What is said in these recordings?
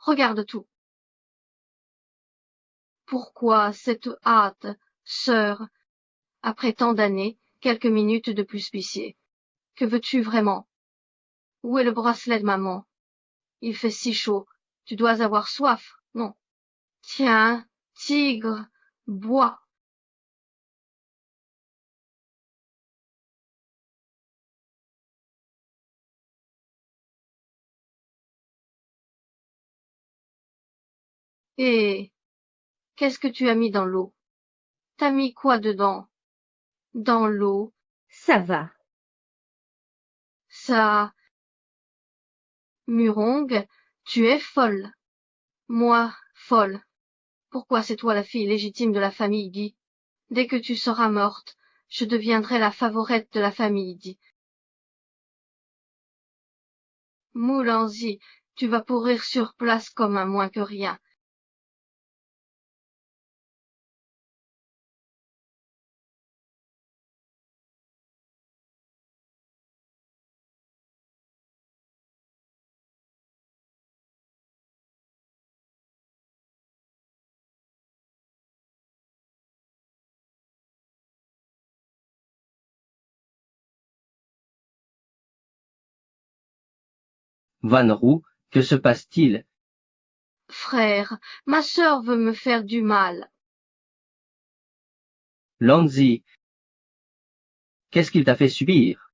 Regarde tout. Pourquoi cette hâte, sœur, après tant d'années, quelques minutes de plus pitié? Que veux-tu vraiment? Où est le bracelet de maman? Il fait si chaud, tu dois avoir soif, non? Tiens, tigre, bois. Et qu'est-ce que tu as mis dans l'eau? T'as mis quoi dedans? Dans l'eau? Ça va. Ça... Murongue, tu es folle. Moi, folle. Pourquoi c'est toi la fille légitime de la famille, Guy? Dès que tu seras morte, je deviendrai la favorite de la famille, Guy. Moulanzy, tu vas pourrir sur place comme un moins que rien. Vanrou, que se passe-t-il? Frère, ma sœur veut me faire du mal. Lanzi, qu'est-ce qu'il t'a fait subir?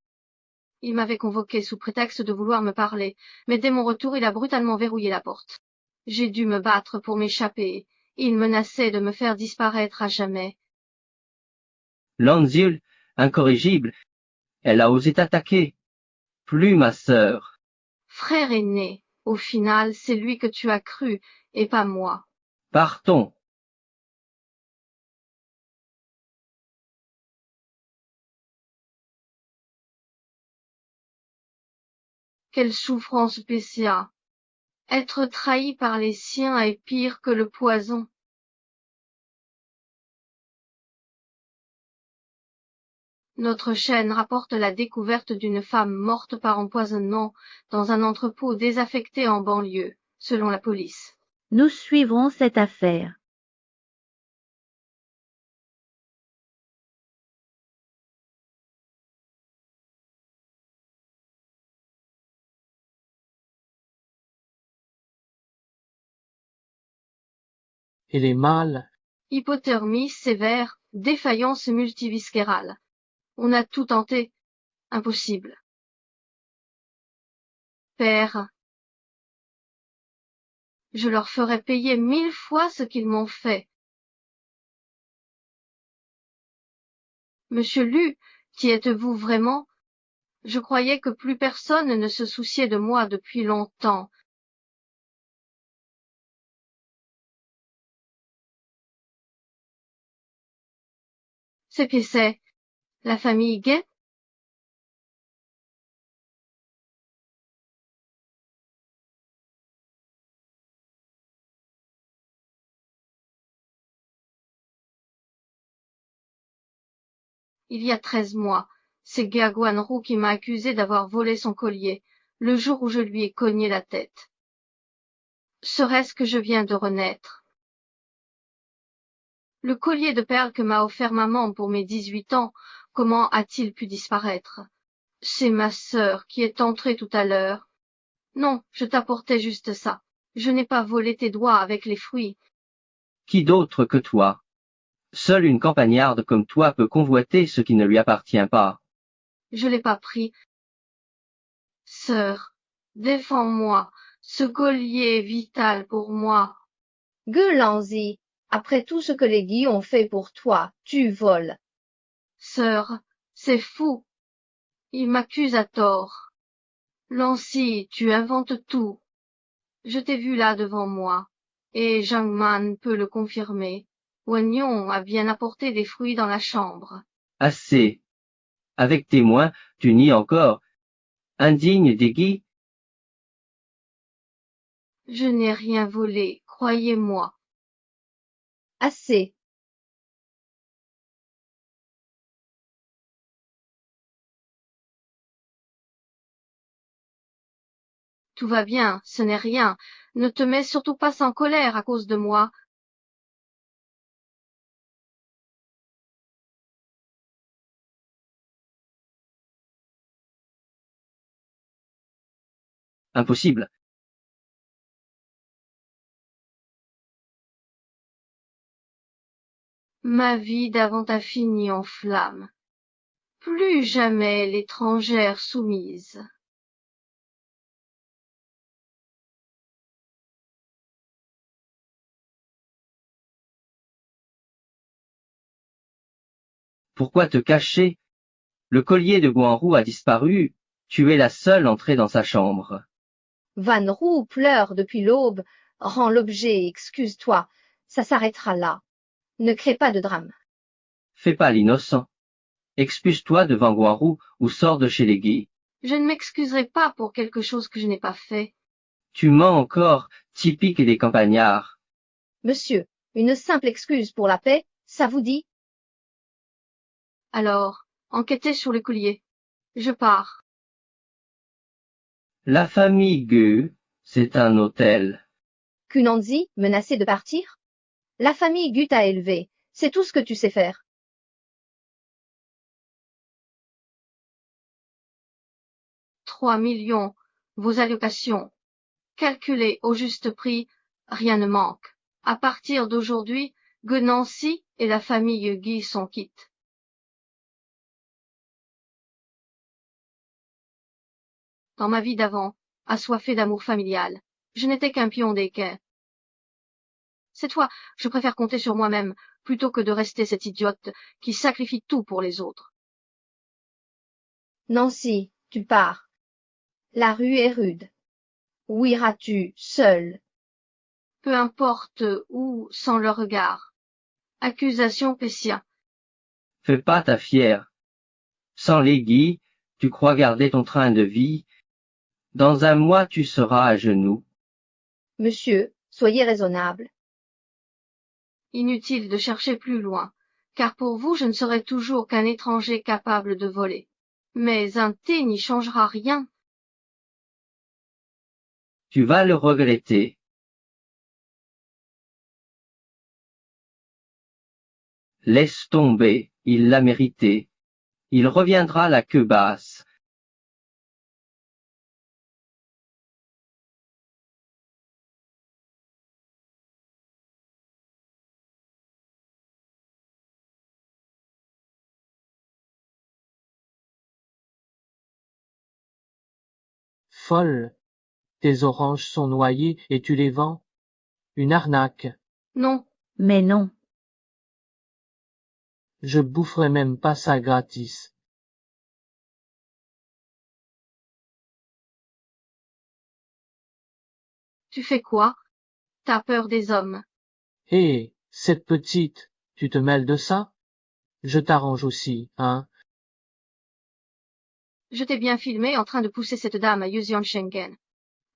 Il m'avait convoqué sous prétexte de vouloir me parler, mais dès mon retour il a brutalement verrouillé la porte. J'ai dû me battre pour m'échapper. Il menaçait de me faire disparaître à jamais. Lanziul, incorrigible, elle a osé t'attaquer. Plus ma sœur. Frère aîné, au final, c'est lui que tu as cru, et pas moi. Partons. Quelle souffrance, Pessia! Être trahi par les siens est pire que le poison. Notre chaîne rapporte la découverte d'une femme morte par empoisonnement dans un entrepôt désaffecté en banlieue, selon la police. Nous suivrons cette affaire. Et les mâles? Hypothermie sévère, défaillance multiviscérale. On a tout tenté. Impossible. Père, je leur ferai payer 1000 fois ce qu'ils m'ont fait. Monsieur Lu, qui êtes-vous vraiment? Je croyais que plus personne ne se souciait de moi depuis longtemps. C'est qui c'est? La famille Gay? Il y a 13 mois, c'est Guanrou qui m'a accusé d'avoir volé son collier, le jour où je lui ai cogné la tête. Serait-ce que je viens de renaître? Le collier de perles que m'a offert maman pour mes 18 ans, comment a-t-il pu disparaître? C'est ma sœur qui est entrée tout à l'heure. Non, je t'apportais juste ça. Je n'ai pas volé tes doigts avec les fruits. Qui d'autre que toi? Seule une campagnarde comme toi peut convoiter ce qui ne lui appartient pas. Je l'ai pas pris. Sœur, défends-moi. Ce collier est vital pour moi. Gueulanzy, après tout ce que les Guy ont fait pour toi, tu voles. Sœur, c'est fou. Il m'accuse à tort. Lancy, tu inventes tout. Je t'ai vu là devant moi, et Zhang Man peut le confirmer. Wagnon a bien apporté des fruits dans la chambre. Assez. Avec témoins, tu nies encore. Indigne des Guy? Je n'ai rien volé, croyez-moi. Assez. Tout va bien, ce n'est rien. Ne te mets surtout pas en colère à cause de moi. Impossible. Ma vie d'avant a fini en flammes. Plus jamais l'étrangère soumise. Pourquoi te cacher? Le collier de Guanrou a disparu, tu es la seule entrée dans sa chambre. Van Roux pleure depuis l'aube, rends l'objet, excuse-toi, ça s'arrêtera là. Ne crée pas de drame. Fais pas l'innocent. Excuse-toi devant Guanrou ou sors de chez les Guy. Je ne m'excuserai pas pour quelque chose que je n'ai pas fait. Tu mens encore, typique des campagnards. Monsieur, une simple excuse pour la paix, ça vous dit? Alors, enquêtez sur le collier. Je pars. La famille Gue, c'est un hôtel. Kunanzi, menacé de partir? La famille Gu t'a élevé, c'est tout ce que tu sais faire. 3 millions, vos allocations. Calculez au juste prix, rien ne manque. À partir d'aujourd'hui, Guenancy et la famille Guy sont quittes. Dans ma vie d'avant, assoiffée d'amour familial, je n'étais qu'un pion des quais. Cette fois, je préfère compter sur moi-même, plutôt que de rester cette idiote qui sacrifie tout pour les autres. Nancy, tu pars. La rue est rude. Où iras-tu, seule? Peu importe où, sans leur regard. Accusation Pessia. Fais pas ta fière. Sans les Guy, tu crois garder ton train de vie. Dans un mois tu seras à genoux. Monsieur, soyez raisonnable. Inutile de chercher plus loin, car pour vous je ne serai toujours qu'un étranger capable de voler. Mais un thé n'y changera rien. Tu vas le regretter. Laisse tomber, il l'a mérité. Il reviendra la queue basse. Folle. Tes oranges sont noyées et tu les vends? Une arnaque. Non, Mais non. Je boufferai même pas ça gratis. tu fais quoi? T'as peur des hommes. Hé, cette petite, tu te mêles de ça? Je t'arrange aussi, hein? Je t'ai bien filmé en train de pousser cette dame à Yusion Schengen.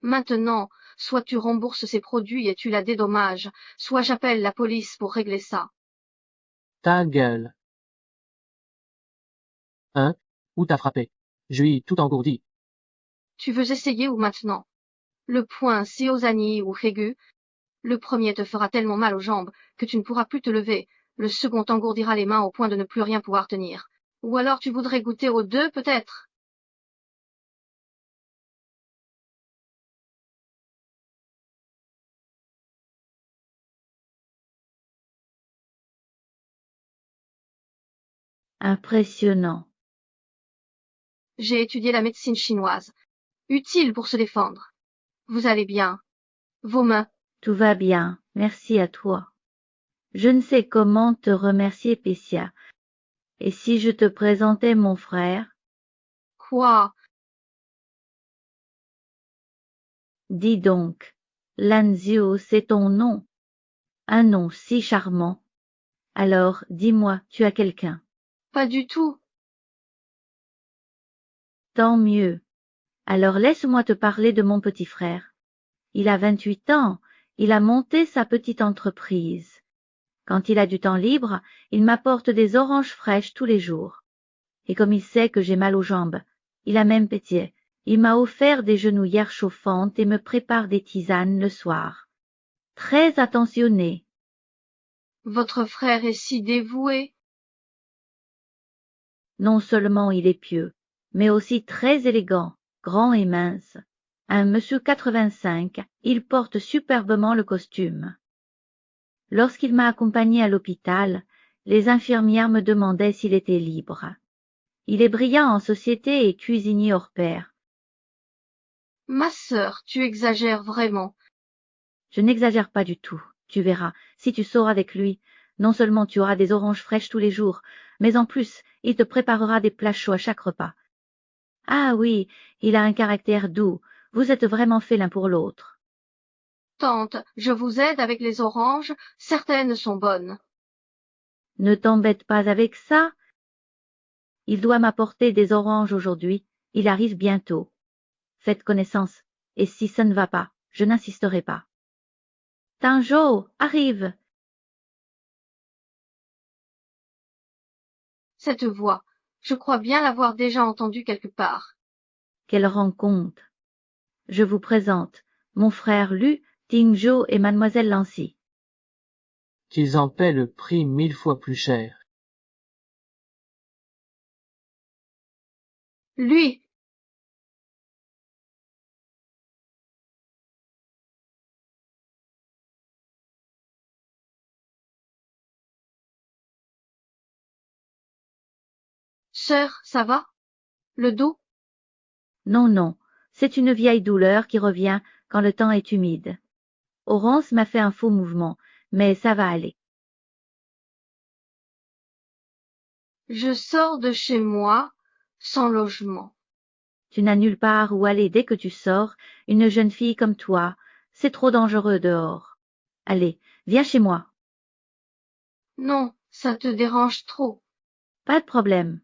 Maintenant, soit tu rembourses ses produits et tu la dédommages, soit j'appelle la police pour régler ça. Ta gueule. Hein? Où t'as frappé? Je suis tout engourdi. Tu veux essayer ou maintenant? Le poing Siozani ou Régu. Le premier te fera tellement mal aux jambes que tu ne pourras plus te lever. Le second t'engourdira les mains au point de ne plus rien pouvoir tenir. Ou alors tu voudrais goûter aux deux, peut-être? Impressionnant. J'ai étudié la médecine chinoise. Utile pour se défendre. Vous allez bien. Vos mains. Tout va bien. Merci à toi. Je ne sais comment te remercier, Pessia. Et si je te présentais mon frère? Quoi? Dis donc, Lanzio, c'est ton nom. Un nom si charmant. Alors, dis-moi, tu as quelqu'un? Pas du tout. Tant mieux. Alors laisse-moi te parler de mon petit frère. Il a 28 ans, il a monté sa petite entreprise. Quand il a du temps libre, il m'apporte des oranges fraîches tous les jours. Et comme il sait que j'ai mal aux jambes, il a même pitié, Il m'a offert des genouillères chauffantes et me prépare des tisanes le soir. Très attentionné. Votre frère est si dévoué. Non seulement il est pieux, mais aussi très élégant, grand et mince. Un monsieur 85, il porte superbement le costume. Lorsqu'il m'a accompagné à l'hôpital, les infirmières me demandaient s'il était libre. Il est brillant en société et cuisinier hors pair. Ma sœur, tu exagères vraiment. Je n'exagère pas du tout, tu verras, si tu sors avec lui, non seulement tu auras des oranges fraîches tous les jours, mais en plus, il te préparera des plats chauds à chaque repas. Ah oui, il a un caractère doux, vous êtes vraiment faits l'un pour l'autre. Tante, je vous aide avec les oranges, certaines sont bonnes. Ne t'embête pas avec ça. Il doit m'apporter des oranges aujourd'hui, il arrive bientôt. Faites connaissance, et si ça ne va pas, je n'insisterai pas. Tanjo, arrive. Cette voix, je crois bien l'avoir déjà entendue quelque part. Quelle rencontre. Je vous présente mon frère Lu, Tingjo et mademoiselle Lancy. Qu'ils en paient le prix 1000 fois plus cher. Lui, sœur, ça va? Le dos? Non, non, c'est une vieille douleur qui revient quand le temps est humide. Orance m'a fait un faux mouvement, mais ça va aller. Je sors de chez moi, sans logement. Tu n'as nulle part où aller dès que tu sors, une jeune fille comme toi, c'est trop dangereux dehors. Allez, viens chez moi. Non, ça te dérange trop. Pas de problème.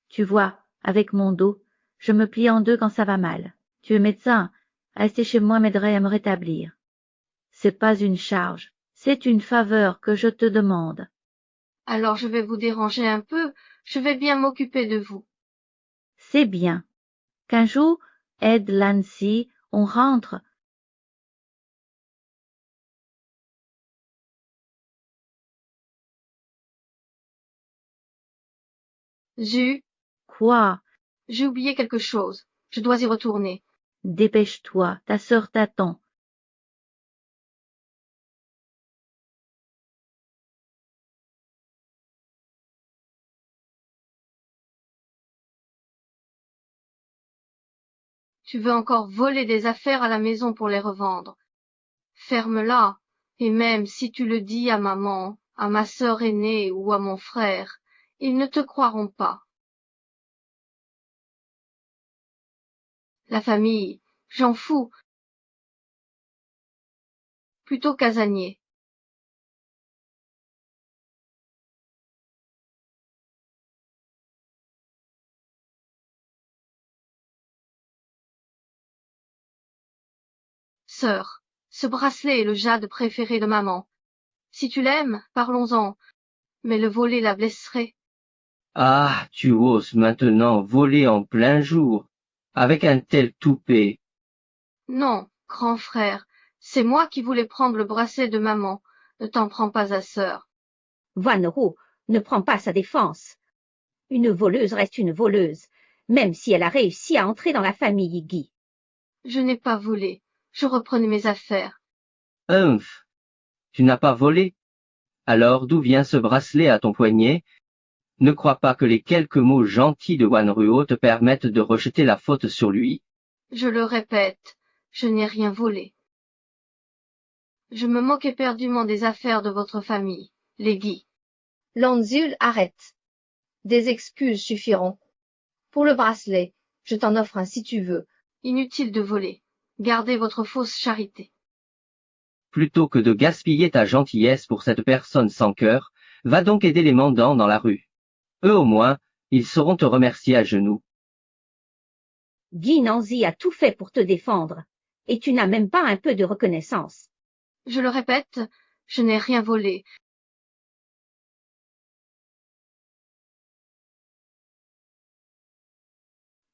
Tu vois, avec mon dos, je me plie en deux quand ça va mal. Tu es médecin, rester chez moi m'aiderait à me rétablir. C'est pas une charge, c'est une faveur que je te demande. Alors je vais vous déranger un peu, je vais bien m'occuper de vous. C'est bien. Qu'un jour, aide Lancy, on rentre. Zu, Quoi? j'ai oublié quelque chose. Je dois y retourner. Dépêche-toi, ta sœur t'attend. Tu veux encore voler des affaires à la maison pour les revendre. Ferme-la, et même si tu le dis à maman, à ma sœur aînée ou à mon frère, ils ne te croiront pas. La famille, j'en fous. Plutôt casanier. Sœur, ce bracelet est le jade préféré de maman. Si tu l'aimes, parlons-en, mais le voler la blesserait. Ah, tu oses maintenant voler en plein jour, avec un tel toupet. Non, grand frère, c'est moi qui voulais prendre le bracelet de maman. Ne t'en prends pas à sœur. Wanro ne prend pas sa défense. Une voleuse reste une voleuse, même si elle a réussi à entrer dans la famille Guy. Je n'ai pas volé. Je reprenais mes affaires. Humph, tu n'as pas volé? Alors d'où vient ce bracelet à ton poignet? Ne crois pas que les quelques mots gentils de Wanruo te permettent de rejeter la faute sur lui. Je le répète, je n'ai rien volé. Je me moque éperdument des affaires de votre famille, les Guy. Lanzul arrête. Des excuses suffiront. Pour le bracelet, je t'en offre un si tu veux. Inutile de voler. Gardez votre fausse charité. Plutôt que de gaspiller ta gentillesse pour cette personne sans cœur, va donc aider les mendiants dans la rue. Eux au moins, ils sauront te remercier à genoux. Guy Nanzy a tout fait pour te défendre, et tu n'as même pas un peu de reconnaissance. Je le répète, je n'ai rien volé.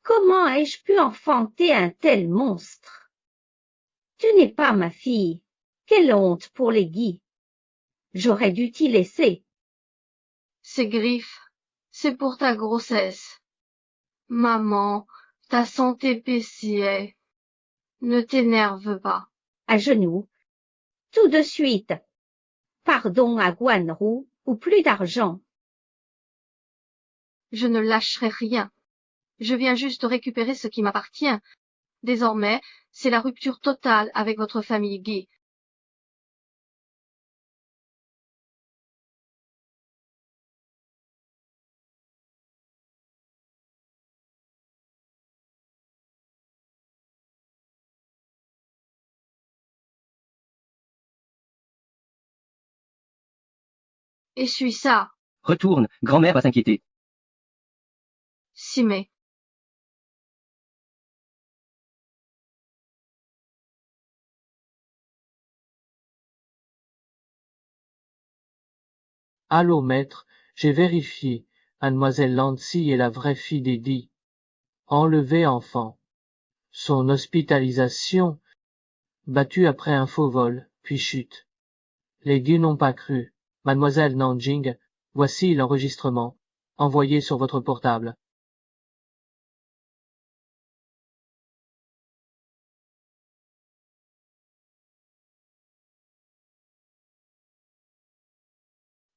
Comment ai-je pu enfanter un tel monstre? Tu n'es pas ma fille. Quelle honte pour les Guy. J'aurais dû t'y laisser. Ces griffes, c'est pour ta grossesse. Maman, ta santé pétillait. Ne t'énerve pas. À genoux. Tout de suite. Pardon à Guanrou ou plus d'argent. Je ne lâcherai rien. Je viens juste récupérer ce qui m'appartient. Désormais, c'est la rupture totale avec votre famille Guy. Essuie ça, Retourne, grand-mère va s'inquiéter. Simé. Allô, maître, j'ai vérifié. Mademoiselle Lancy est la vraie fille d'Eddie. Enlevée enfant. Son hospitalisation, battue après un faux vol, puis chute. Les Guy n'ont pas cru. Mademoiselle Nanjing, voici l'enregistrement, envoyé sur votre portable.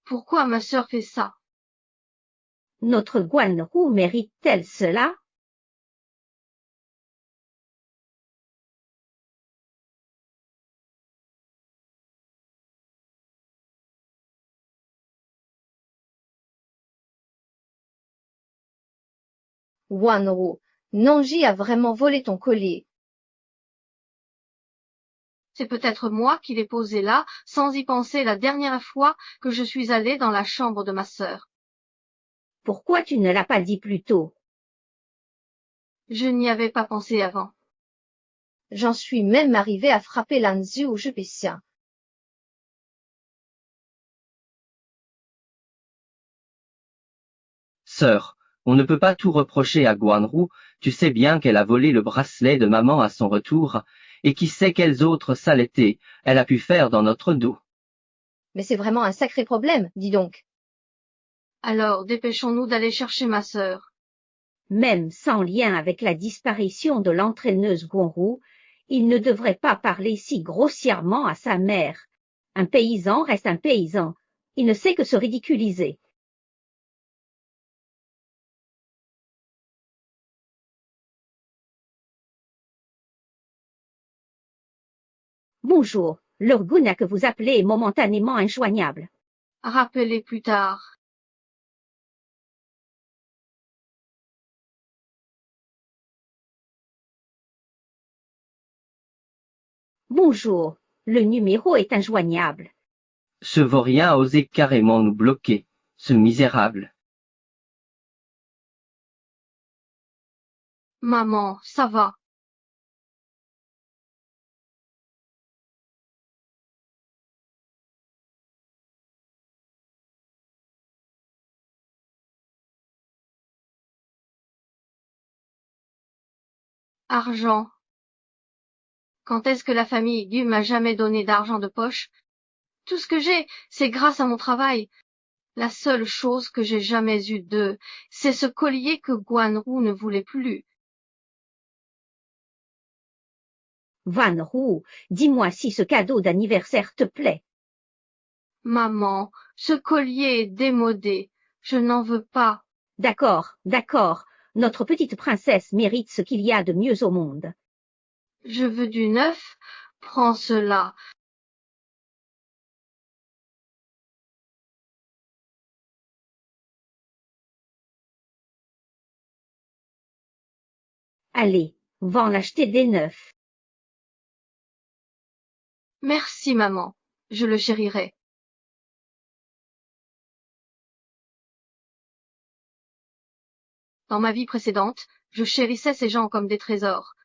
Pourquoi ma sœur fait ça? Notre Guanrou mérite-t-elle cela? Wanro, Nanji a vraiment volé ton collier. C'est peut-être moi qui l'ai posé là, sans y penser la dernière fois que je suis allée dans la chambre de ma sœur. Pourquoi tu ne l'as pas dit plus tôt? Je n'y avais pas pensé avant. J'en suis même arrivé à frapper Lanzu au Jupétien. Sœur, on ne peut pas tout reprocher à Guanrou, tu sais bien qu'elle a volé le bracelet de maman à son retour, et qui sait quelles autres saletés elle a pu faire dans notre dos. Mais c'est vraiment un sacré problème, dis donc. Alors, dépêchons-nous d'aller chercher ma sœur. Même sans lien avec la disparition de l'entraîneuse Guanrou, il ne devrait pas parler si grossièrement à sa mère. Un paysan reste un paysan. Il ne sait que se ridiculiser. Bonjour, l'Urguna que vous appelez est momentanément injoignable. Rappelez plus tard. Bonjour, le numéro est injoignable. Ce vaurien a osé carrément nous bloquer, ce misérable. Maman, ça va. Argent. Quand est-ce que la famille Gu m'a jamais donné d'argent de poche? Tout ce que j'ai, c'est grâce à mon travail. La seule chose que j'ai jamais eue d'eux, c'est ce collier que Guanrou ne voulait plus. Wanrou, dis-moi si ce cadeau d'anniversaire te plaît. Maman, ce collier est démodé. Je n'en veux pas. D'accord, d'accord. Notre petite princesse mérite ce qu'il y a de mieux au monde. Je veux du neuf. Prends cela. Allez, va en acheter des neufs. Merci, maman. Je le chérirai. Dans ma vie précédente, je chérissais ces gens comme des trésors.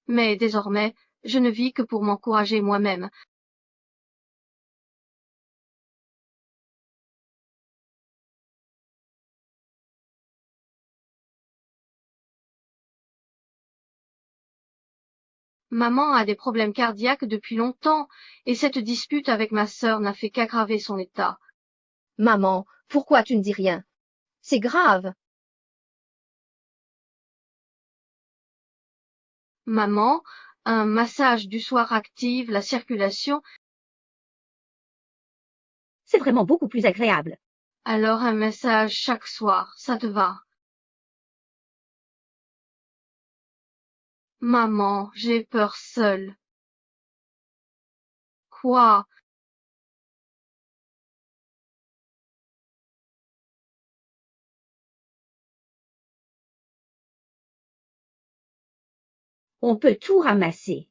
Mais désormais, je ne vis que pour m'encourager moi-même. Maman a des problèmes cardiaques depuis longtemps, et cette dispute avec ma sœur n'a fait qu'aggraver son état. Maman, pourquoi tu ne dis rien? C'est grave. Maman, un massage du soir active la circulation, C'est vraiment beaucoup plus agréable. alors un massage chaque soir, ça te va? Maman, j'ai peur seule. Quoi? On peut tout ramasser.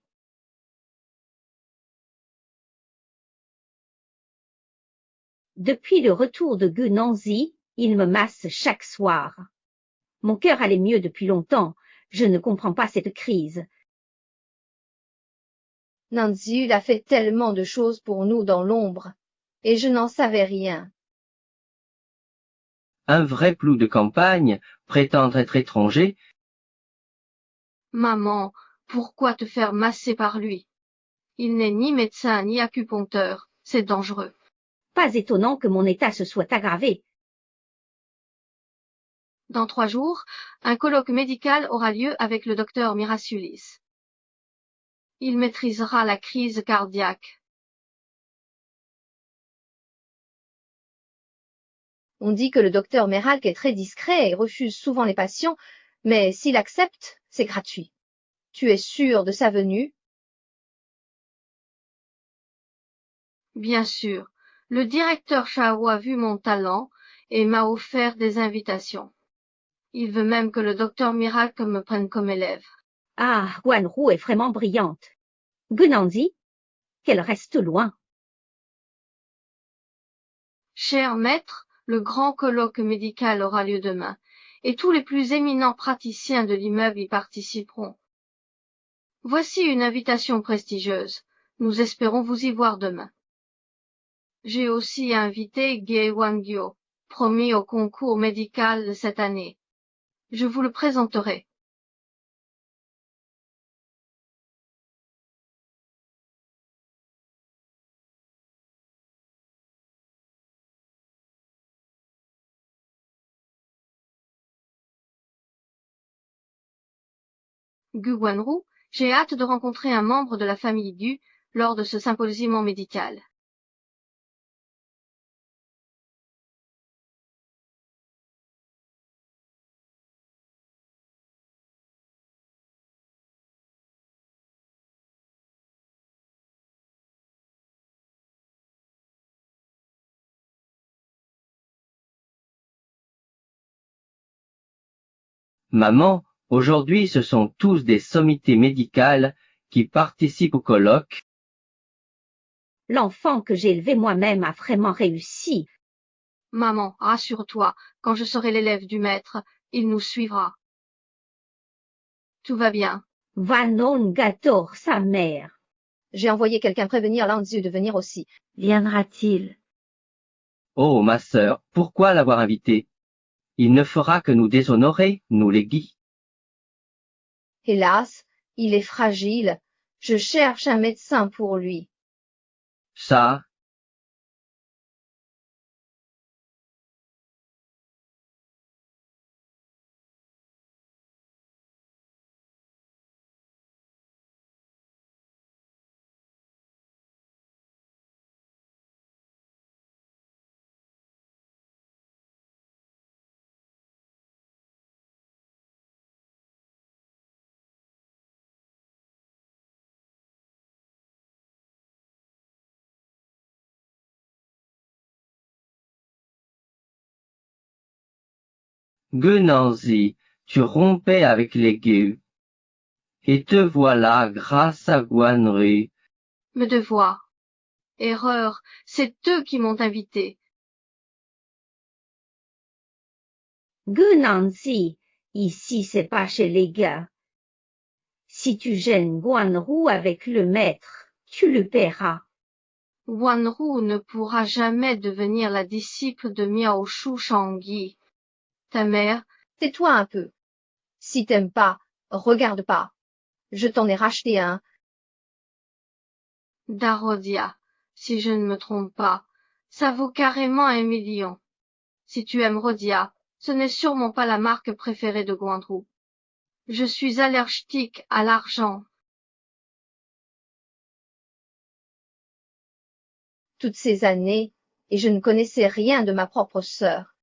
Depuis le retour de Gu Nanzi, il me masse chaque soir. Mon cœur allait mieux depuis longtemps. Je ne comprends pas cette crise. Nanzi a fait tellement de choses pour nous dans l'ombre, et je n'en savais rien. Un vrai plou de campagne, prétendre être étranger, Maman, pourquoi te faire masser par lui? Il n'est ni médecin ni acupuncteur, c'est dangereux. Pas étonnant que mon état se soit aggravé. Dans 3 jours, un colloque médical aura lieu avec le docteur Miraciulis. Il maîtrisera la crise cardiaque. On dit que le docteur Meralk est très discret et refuse souvent les patients, mais s'il accepte, c'est gratuit. Tu es sûr de sa venue? Bien sûr, le directeur Chao a vu mon talent et m'a offert des invitations. Il veut même que le docteur Miracle me prenne comme élève. Ah, Guanru est vraiment brillante. Gu Nanzi, qu'elle reste loin. Cher maître, le grand colloque médical aura lieu demain, et tous les plus éminents praticiens de l'immeuble y participeront. Voici une invitation prestigieuse. Nous espérons vous y voir demain. J'ai aussi invité Ge Wangyo, promis au concours médical de cette année. Je vous le présenterai. Gu Wanru, j'ai hâte de rencontrer un membre de la famille Gu lors de ce symposium médical. maman, aujourd'hui ce sont tous des sommités médicales qui participent au colloque. L'enfant que j'ai élevé moi-même a vraiment réussi. Maman, rassure-toi, quand je serai l'élève du maître, il nous suivra. Tout va bien. Vanon Gator, sa mère. J'ai envoyé quelqu'un prévenir Lanziu de venir aussi. Viendra-t-il? Oh, ma sœur, pourquoi l'avoir invité? Il ne fera que nous déshonorer, nous les Guy. Hélas, il est fragile. Je cherche un médecin pour lui. Ça, Guenanzi, tu rompais avec les gueux. Et te voilà grâce à Guanru. Me devoir. Erreur, c'est eux qui m'ont invité. Gu Nanzi, ici c'est pas chez les gars. Si tu gênes Guanru avec le maître, tu le paieras. Wanru ne pourra jamais devenir la disciple de Miao Shu Shangyi. Ta mère, Tais-toi un peu. Si t'aimes pas, regarde pas. Je t'en ai racheté un, d'Arodia, si je ne me trompe pas. Ça vaut carrément 1 million. Si tu aimes Rhodia, ce n'est sûrement pas la marque préférée de Gwanrou. Je suis allergique à l'argent. Toutes ces années, et je ne connaissais rien de ma propre sœur.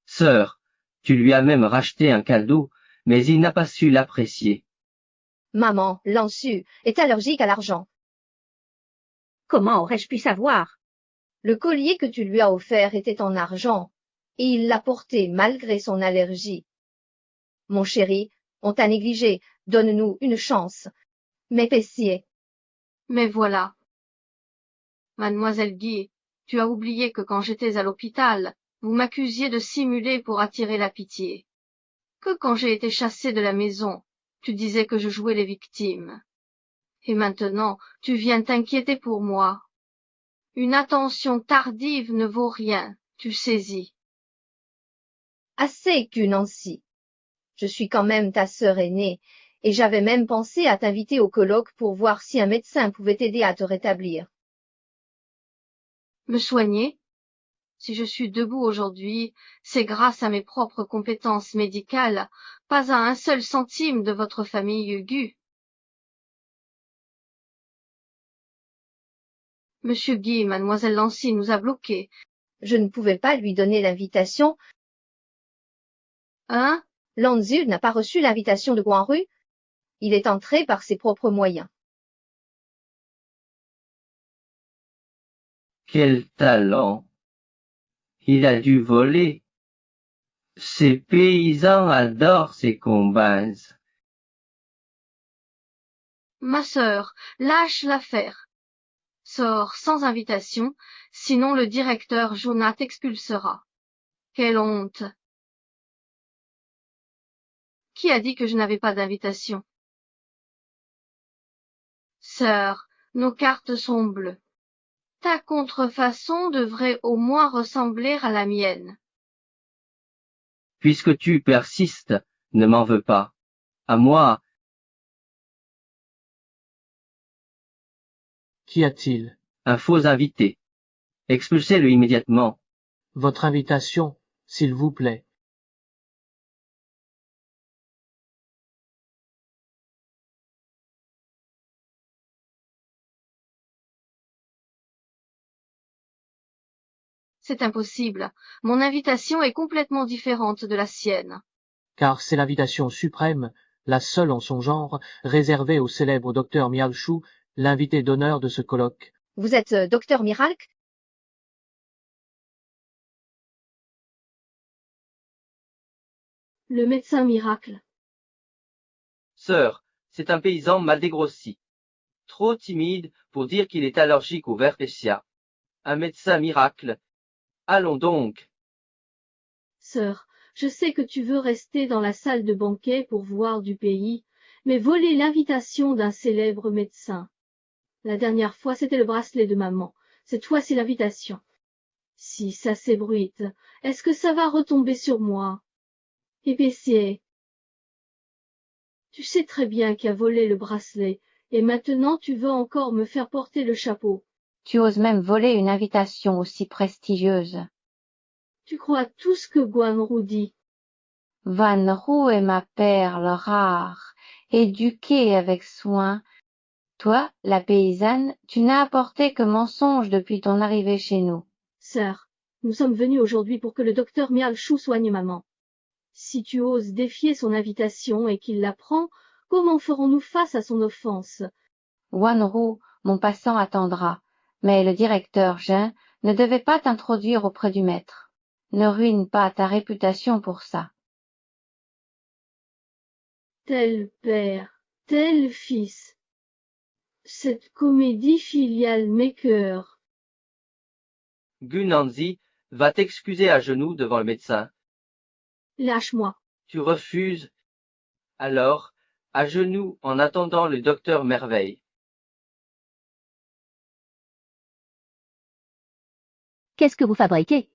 Sœur, tu lui as même racheté un cadeau, mais il n'a pas su l'apprécier. Maman, Lansu, est allergique à l'argent. Comment aurais-je pu savoir? Le collier que tu lui as offert était en argent, et il l'a porté malgré son allergie. Mon chéri, on t'a négligé, donne-nous une chance. Mais Pessier, Mais voilà. Mademoiselle Guy, tu as oublié que quand j'étais à l'hôpital, vous m'accusiez de simuler pour attirer la pitié. Que quand j'ai été chassée de la maison, tu disais que je jouais les victimes. Et maintenant, tu viens t'inquiéter pour moi. Une attention tardive ne vaut rien, tu saisis. assez que Nancy. Je suis quand même ta sœur aînée, et j'avais même pensé à t'inviter au colloque pour voir si un médecin pouvait t'aider à te rétablir. Me soigner? Si je suis debout aujourd'hui, c'est grâce à mes propres compétences médicales, pas à un seul centime de votre famille Gu. Monsieur Guy et mademoiselle Lancy nous a bloqués. Je ne pouvais pas lui donner l'invitation. Hein? Lanzu n'a pas reçu l'invitation de Gwanru. Il est entré par ses propres moyens. Quel talent! Il a dû voler. Ces paysans adorent ces combats. Ma sœur, lâche l'affaire. Sors sans invitation, sinon le directeur Jonah t'expulsera. Quelle honte! Qui a dit que je n'avais pas d'invitation? Sœur, nos cartes sont bleues. Ta contrefaçon devrait au moins ressembler à la mienne. Puisque tu persistes, ne m'en veux pas. À moi, Qu'y a-t-il? un faux invité. Expulsez-le immédiatement. Votre invitation, s'il vous plaît. C'est impossible. Mon invitation est complètement différente de la sienne. Car c'est l'invitation suprême, la seule en son genre, réservée au célèbre docteur Mialchou, l'invité d'honneur de ce colloque. Vous êtes docteur Miralk? Le médecin miracle. Sœur, c'est un paysan mal dégrossi. Trop timide pour dire qu'il est allergique au Verpecia. Un médecin miracle. Allons donc. Sœur, je sais que tu veux rester dans la salle de banquet pour voir du pays, mais voler l'invitation d'un célèbre médecin. La dernière fois, c'était le bracelet de maman. Cette fois, c'est l'invitation. Si ça s'ébruite, est-ce que ça va retomber sur moi? Épicier, tu sais très bien qui a volé le bracelet, et maintenant tu veux encore me faire porter le chapeau. Tu oses même voler une invitation aussi prestigieuse. Tu crois tout ce que Gwanrou dit. Vanrou est ma perle rare, éduquée avec soin. Toi, la paysanne, tu n'as apporté que mensonges depuis ton arrivée chez nous. Sœur, nous sommes venus aujourd'hui pour que le docteur Mialchou soigne maman. Si tu oses défier son invitation et qu'il la prend, comment ferons-nous face à son offense? Wanrou, mon passant attendra, mais le directeur Jean ne devait pas t'introduire auprès du maître. Ne ruine pas ta réputation pour ça. Tel père, tel fils. Cette comédie filiale m'écœure. Gunanzi va t'excuser à genoux devant le médecin. Lâche-moi. Tu refuses. Alors, à genoux en attendant le docteur Merveille. Qu'est-ce que vous fabriquez?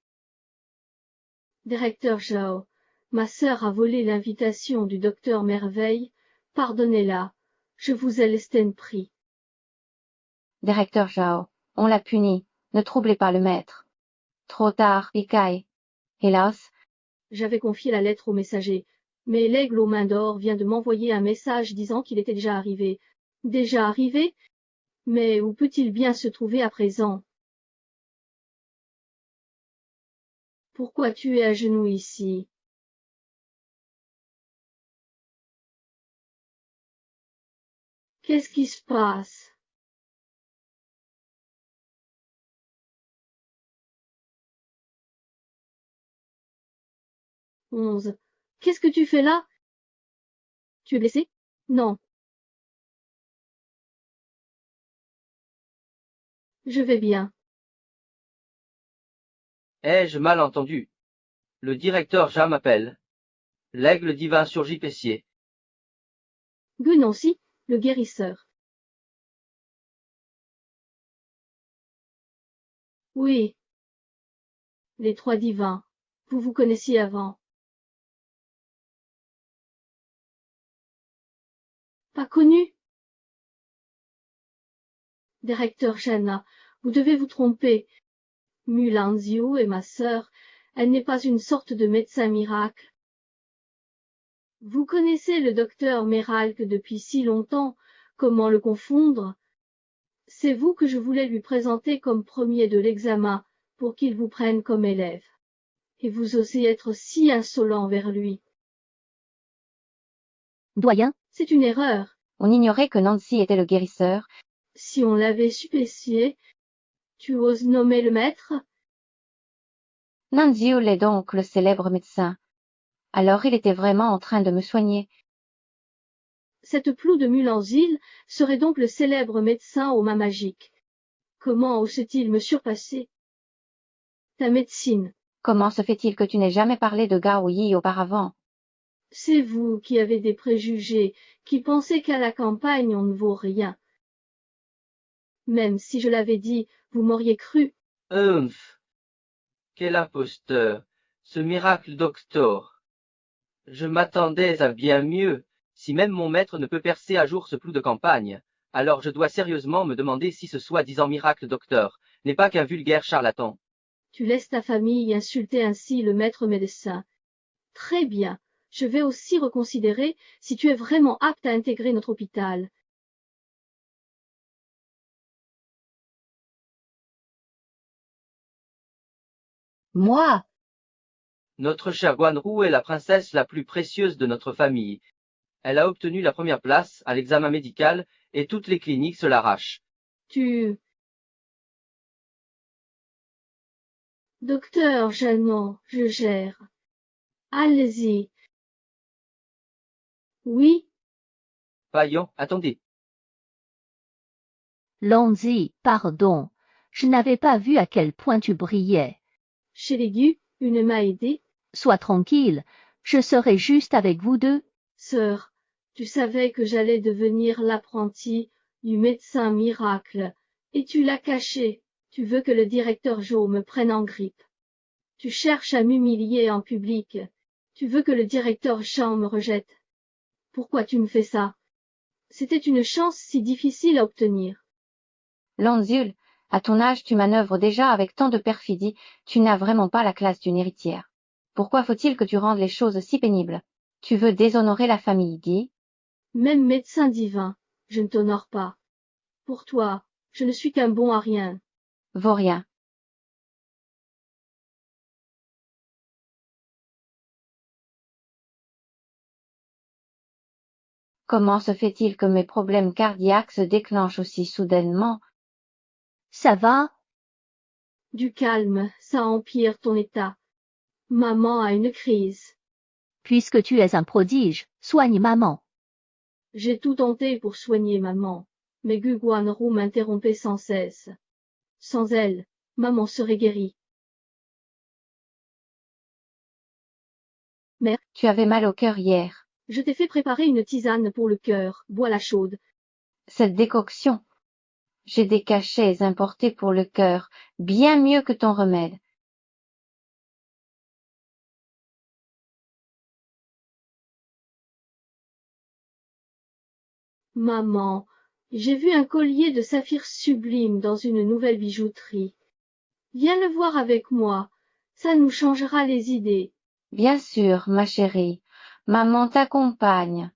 Directeur Zhao, Ma sœur a volé l'invitation du docteur Merveille. Pardonnez-la, je vous ai lesté pris. Directeur Zhao, on l'a puni, ne troublez pas le maître. Trop tard, Ikai. Hélas, J'avais confié la lettre au messager, mais l'aigle aux mains d'or vient de m'envoyer un message disant qu'il était déjà arrivé. Déjà arrivé? Mais où peut-il bien se trouver à présent? Pourquoi tu es à genoux ici? Qu'est-ce qui se passe? Onze. Qu'est-ce que tu fais là? Tu es blessé? Non. Je vais bien. Ai-je mal entendu? Le directeur Ja m'appelle. L'aigle divin surgit Pessier. Gunancy, le guérisseur. Oui. Les trois divins. Vous vous connaissiez avant. Pas connu? Directeur Shanna, vous devez vous tromper. Mulanzio est ma sœur. Elle n'est pas une sorte de médecin miracle. Vous connaissez le docteur Méralque depuis si longtemps. Comment le confondre? C'est vous que je voulais lui présenter comme premier de l'examen, pour qu'il vous prenne comme élève. Et vous osez être si insolent vers lui. doyen, C'est une erreur. on ignorait que Nancy était le guérisseur. Si on l'avait supplécié, tu oses nommer le maître? Nanzio est donc le célèbre médecin. Alors il était vraiment en train de me soigner. Cette ploue de Mulanzil serait donc le célèbre médecin aux mains magiques. Comment ose-t-il me surpasser? Ta médecine. Comment se fait-il que tu n'aies jamais parlé de Gao Yi auparavant? C'est vous qui avez des préjugés, qui pensez qu'à la campagne on ne vaut rien. Même si je l'avais dit, vous m'auriez cru. Humph! Quel imposteur! Ce miracle doctor! Je m'attendais à bien mieux. Si même mon maître ne peut percer à jour ce clou de campagne, alors je dois sérieusement me demander si ce soi-disant miracle docteur n'est pas qu'un vulgaire charlatan. Tu laisses ta famille insulter ainsi le maître médecin. Très bien, je vais aussi reconsidérer si tu es vraiment apte à intégrer notre hôpital. Moi, Notre chère Guanru est la princesse la plus précieuse de notre famille. Elle a obtenu la première place à l'examen médical et toutes les cliniques se l'arrachent. Docteur Jeannot, je gère. Allez-y. Oui, Paillon, attendez. Lanzi, pardon, je n'avais pas vu à quel point tu brillais. chez les Gus, une m'a aidé. Sois tranquille, je serai juste avec vous deux. Sœur, tu savais que j'allais devenir l'apprenti du médecin miracle, et tu l'as caché. Tu veux que le directeur Joe me prenne en grippe. Tu cherches à m'humilier en public. Tu veux que le directeur Jean me rejette. Pourquoi tu me fais ça? C'était une chance si difficile à obtenir. Lanzul, à ton âge tu manœuvres déjà avec tant de perfidie, tu n'as vraiment pas la classe d'une héritière. Pourquoi faut-il que tu rendes les choses si pénibles? Tu veux déshonorer la famille Guy? Même médecin divin, je ne t'honore pas. Pour toi, je ne suis qu'un bon à rien. Vaurien. Comment se fait-il que mes problèmes cardiaques se déclenchent aussi soudainement? Ça va? Du calme, ça empire ton état. Maman a une crise. Puisque tu es un prodige, soigne maman. J'ai tout tenté pour soigner maman, mais Guguanru m'interrompait sans cesse. Sans elle, maman serait guérie. Mère, Tu avais mal au cœur hier. je t'ai fait préparer une tisane pour le cœur, bois-la chaude. Cette décoction. J'ai des cachets importés pour le cœur, bien mieux que ton remède. Maman, j'ai vu un collier de saphir sublime dans une nouvelle bijouterie. Viens le voir avec moi, ça nous changera les idées. Bien sûr, ma chérie. Maman t'accompagne.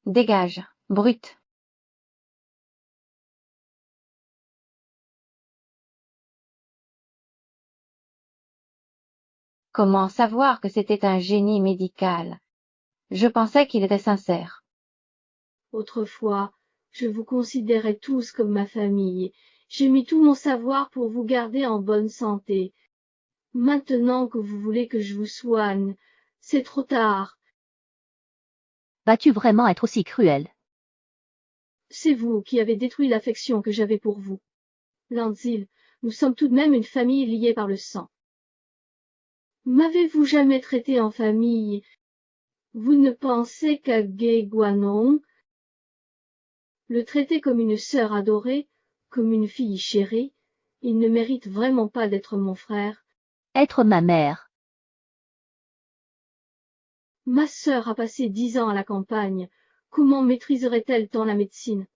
Dégage, brute. Comment savoir que c'était un génie médical? Je pensais qu'il était sincère. Autrefois, je vous considérais tous comme ma famille. J'ai mis tout mon savoir pour vous garder en bonne santé. Maintenant que vous voulez que je vous soigne, c'est trop tard. Vas-tu vraiment être aussi cruel? C'est vous qui avez détruit l'affection que j'avais pour vous. Landsil, nous sommes tout de même une famille liée par le sang. M'avez-vous jamais traité en famille? Vous ne pensez qu'à Ge Guanong? Le traiter comme une sœur adorée, comme une fille chérie, il ne mérite vraiment pas d'être mon frère. Être ma mère. Ma sœur a passé 10 ans à la campagne. Comment maîtriserait-elle tant la médecine?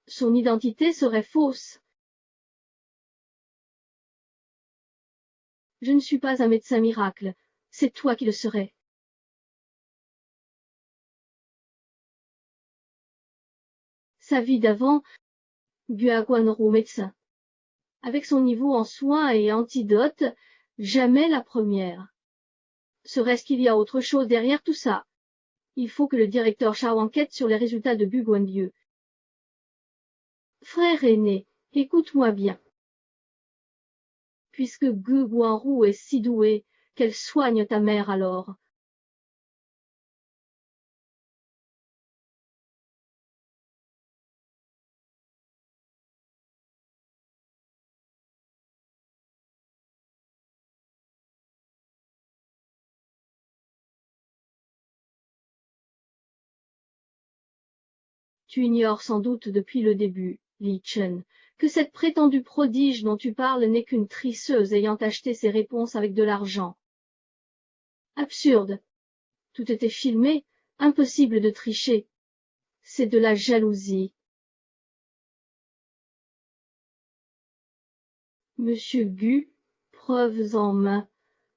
Son identité serait fausse. Je ne suis pas un médecin miracle. C'est toi qui le serais. Sa vie d'avant, Guaguanro médecin. Avec son niveau en soins et antidotes, jamais la première. Serait-ce qu'il y a autre chose derrière tout ça? Il faut que le directeur Chao enquête sur les résultats de Gu Guanliu. Frère aîné, écoute-moi bien. Puisque Gu Guanru est si douée, qu'elle soigne ta mère alors. Tu ignores sans doute depuis le début, Li Chen, que cette prétendue prodige dont tu parles n'est qu'une triceuse ayant acheté ses réponses avec de l'argent. Absurde. Tout était filmé, impossible de tricher. C'est de la jalousie. Monsieur Gu, preuves en main,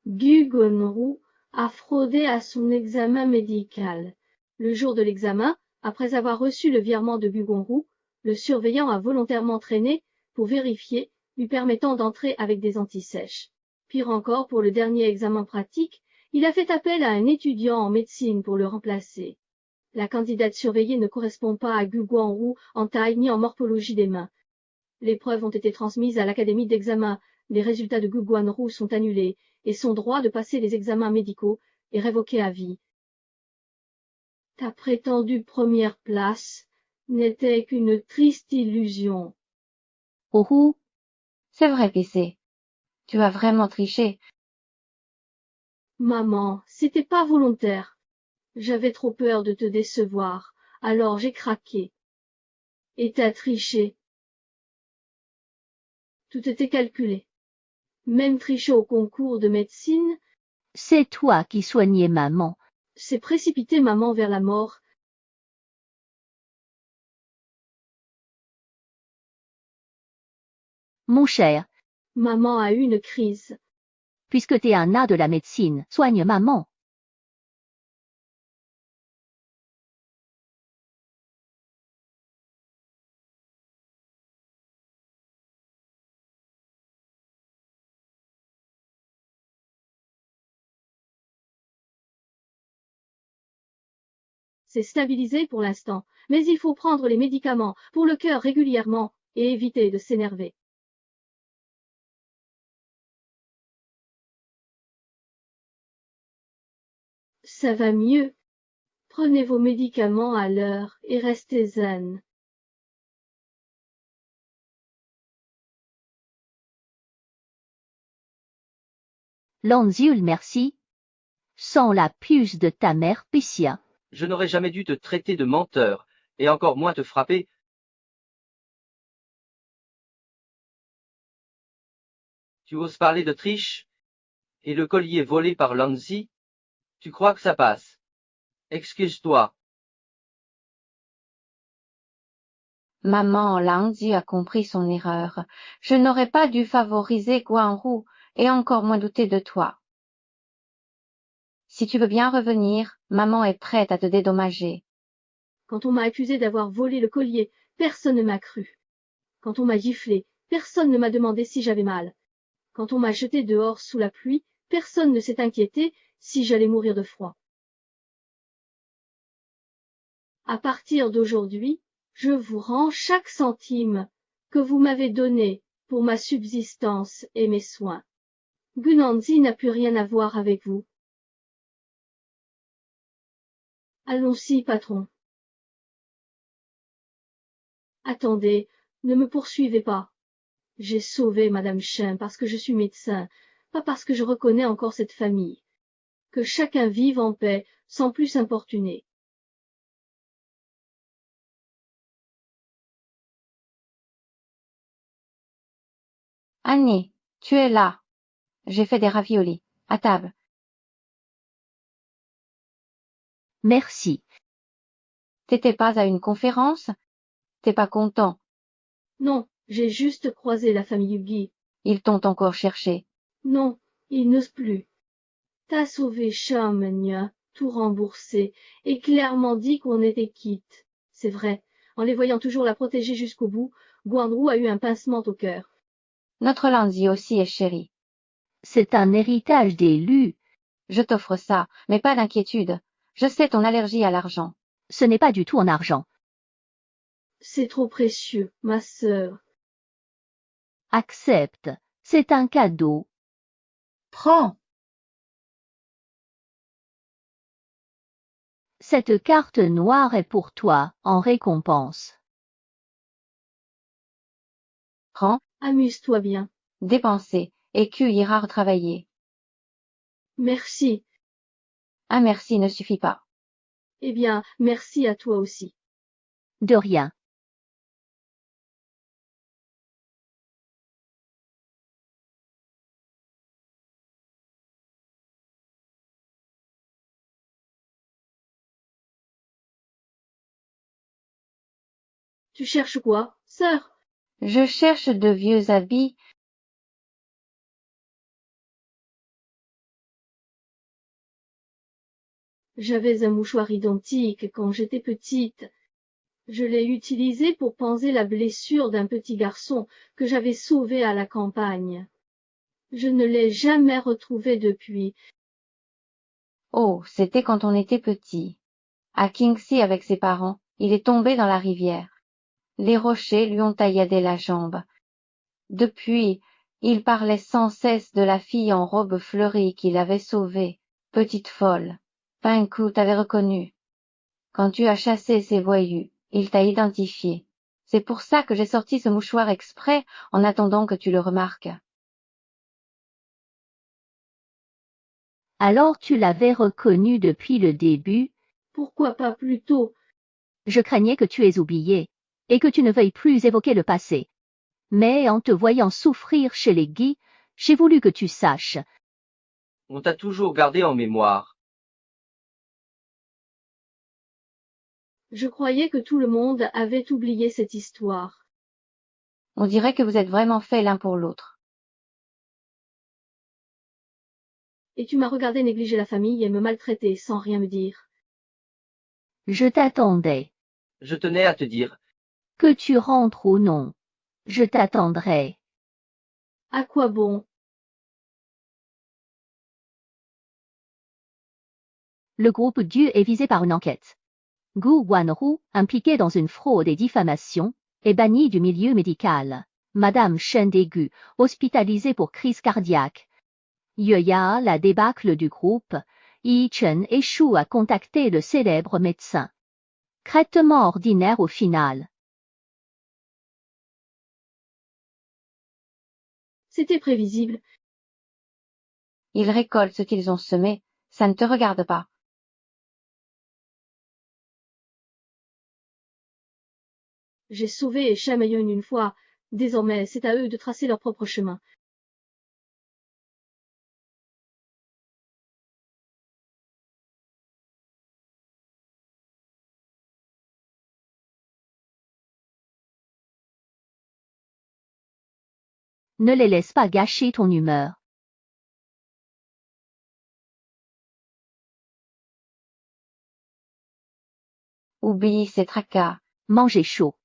Gu Gonru a fraudé à son examen médical. Le jour de l'examen, après avoir reçu le virement de Gu Gonru, le surveillant a volontairement traîné pour vérifier, lui permettant d'entrer avec des antisèches. Pire encore, pour le dernier examen pratique, il a fait appel à un étudiant en médecine pour le remplacer. La candidate surveillée ne correspond pas à Gu Guanru en taille ni en morphologie des mains. Les preuves ont été transmises à l'académie d'examen. Les résultats de Gu Guanru sont annulés et son droit de passer les examens médicaux est révoqué à vie. Ta prétendue première place n'était qu'une triste illusion. Ouhou. C'est vrai, PC. Tu as vraiment triché. Maman, c'était pas volontaire. J'avais trop peur de te décevoir, alors j'ai craqué. Et t'as triché. Tout était calculé. Même tricher au concours de médecine, C'est toi qui soignais maman. c'est précipiter maman vers la mort. Mon cher, Maman a eu une crise. puisque t'es un as de la médecine, soigne maman. C'est stabilisé pour l'instant, mais il faut prendre les médicaments pour le cœur régulièrement et éviter de s'énerver. Ça va mieux. Prenez vos médicaments à l'heure et restez zen. Lanziul merci. Sans la puce de ta mère Pissia. Je n'aurais jamais dû te traiter de menteur, et encore moins te frapper. Tu oses parler de triche? Et le collier volé par Lanzi? Tu crois que ça passe? Excuse-toi. Maman, Lanzi a compris son erreur. Je n'aurais pas dû favoriser Guanru et encore moins douter de toi. Si tu veux bien revenir, maman est prête à te dédommager. Quand on m'a accusé d'avoir volé le collier, personne ne m'a cru. Quand on m'a giflé, personne ne m'a demandé si j'avais mal. Quand on m'a jeté dehors sous la pluie, personne ne s'est inquiété si j'allais mourir de froid. À partir d'aujourd'hui, je vous rends chaque centime que vous m'avez donné pour ma subsistance et mes soins. Gunanzi n'a plus rien à voir avec vous. Allons-y, patron. Attendez, ne me poursuivez pas. J'ai sauvé Madame Chen parce que je suis médecin, pas parce que je reconnais encore cette famille. Que chacun vive en paix, sans plus s'importuner. Annie, tu es là. J'ai fait des raviolis. À table. Merci. T'étais pas à une conférence? T'es pas content? Non, j'ai juste croisé la famille Guy. Ils t'ont encore cherché. Non, ils n'osent plus. T'as sauvé Charmenia, tout remboursé, et clairement dit qu'on était quitte. C'est vrai, en les voyant toujours la protéger jusqu'au bout, Guandrou a eu un pincement au cœur. Notre Lanzi aussi est chéri. C'est un héritage d'élu. Je t'offre ça, mais pas d'inquiétude. Je sais ton allergie à l'argent. Ce n'est pas du tout en argent. C'est trop précieux, ma sœur. Accepte. C'est un cadeau. Prends. Cette carte noire est pour toi, en récompense. Prends. Amuse-toi bien. Dépenser. Et Q ira retravailler. Merci. Un merci ne suffit pas. Eh bien, merci à toi aussi. De rien. Tu cherches quoi, sœur? Je cherche de vieux habits. J'avais un mouchoir identique quand j'étais petite. Je l'ai utilisé pour panser la blessure d'un petit garçon que j'avais sauvé à la campagne. Je ne l'ai jamais retrouvé depuis. Oh, c'était quand on était petit. À Kingsey avec ses parents, il est tombé dans la rivière. Les rochers lui ont tailladé la jambe. Depuis, il parlait sans cesse de la fille en robe fleurie qu'il avait sauvée, petite folle. Pinku t'avait reconnu. Quand tu as chassé ces voyous, il t'a identifié. C'est pour ça que j'ai sorti ce mouchoir exprès en attendant que tu le remarques. Alors tu l'avais reconnu depuis le début. Pourquoi pas plus tôt? Je craignais que tu aies oublié, et que tu ne veuilles plus évoquer le passé. Mais en te voyant souffrir chez les Guy, j'ai voulu que tu saches. On t'a toujours gardé en mémoire. Je croyais que tout le monde avait oublié cette histoire. On dirait que vous êtes vraiment faits l'un pour l'autre. Et tu m'as regardé négliger la famille et me maltraiter sans rien me dire. Je t'attendais. Je tenais à te dire. Que tu rentres ou non. Je t'attendrai. À quoi bon? Le groupe Dieu est visé par une enquête. Gu Wanru, impliqué dans une fraude et diffamation, est banni du milieu médical. Madame Shen Degu, hospitalisée pour crise cardiaque. Yeya, la débâcle du groupe. Yi Chen échoue à contacter le célèbre médecin. Traitement ordinaire au final. C'était prévisible. Ils récoltent ce qu'ils ont semé, ça ne te regarde pas. J'ai sauvé Shamayon une fois. Désormais, c'est à eux de tracer leur propre chemin. Ne les laisse pas gâcher ton humeur. Oublie ces tracas. Manger chaud.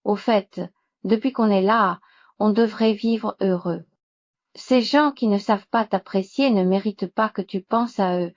Au fait, depuis qu'on est là, on devrait vivre heureux. Ces gens qui ne savent pas t'apprécier ne méritent pas que tu penses à eux.